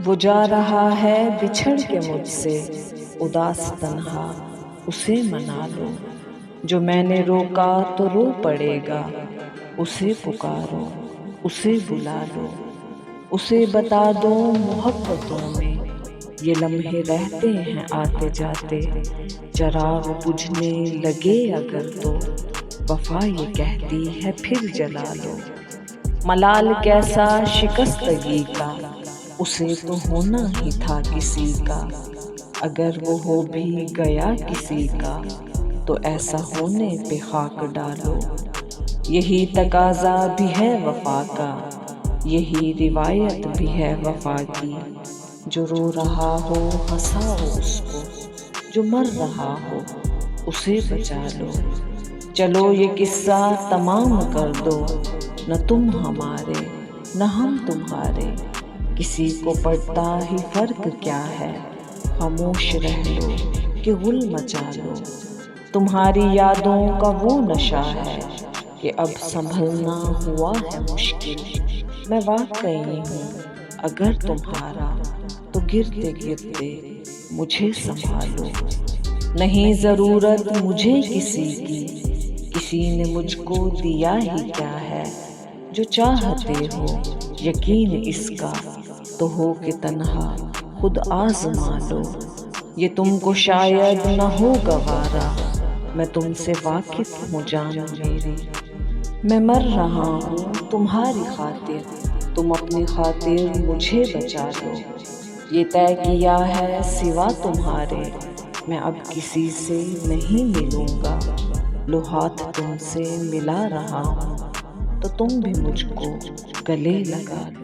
وہ جا رہا ہے بچھڑ کے مجھ سے اداس تنہا، اسے منا لو۔ جو میں نے روکا تو رو پڑے گا، اسے پکارو، اسے بلا لو۔ اسے بتا دو محبتوں میں یہ لمحے رہتے ہیں آتے جاتے، چراغ بجھنے لگے اگر تو وفا یہ کہتی ہے پھر جلا لو۔ ملال کیسا شکستگی کا، اسے تو ہونا ہی تھا کسی کا، اگر وہ ہو بھی گیا کسی کا تو ایسا ہونے پہ خاک ڈالو۔ یہی تقاضا بھی ہے وفا کا، یہی روایت بھی ہے وفا کی، جو رو رہا ہو ہنساؤ اس کو، جو مر رہا ہو اسے بچا لو۔ چلو یہ قصہ تمام کر دو، نہ تم ہمارے نہ ہم تمہارے، کسی کو پڑتا ہی فرق کیا ہے، خاموش رہ لو کہ غل مچا لو۔ تمہاری یادوں کا وہ نشہ ہے کہ اب سنبھلنا ہوا ہے مشکل، میں واقعی ہوں اگر تمہارا تو گرتے گرتے مجھے سنبھالو۔ نہیں ضرورت مجھے کسی کی، کسی نے مجھ کو دیا ہی کیا ہے، جو چاہتے ہو یقین اس کا تو ہو کہ تنہا خود آزما لو۔ یہ تم کو شاید نہ ہو گوارا، میں تم سے واقف ہوں جان میری، میں مر رہا ہوں تمہاری خاطر، تم اپنی خاطر مجھے بچا لو۔ یہ طے کیا ہے سوا تمہارے میں اب کسی سے نہیں ملوں گا، لو ہاتھ تم سے ملا رہا ہوں تو تم بھی مجھ کو گلے لگا لو۔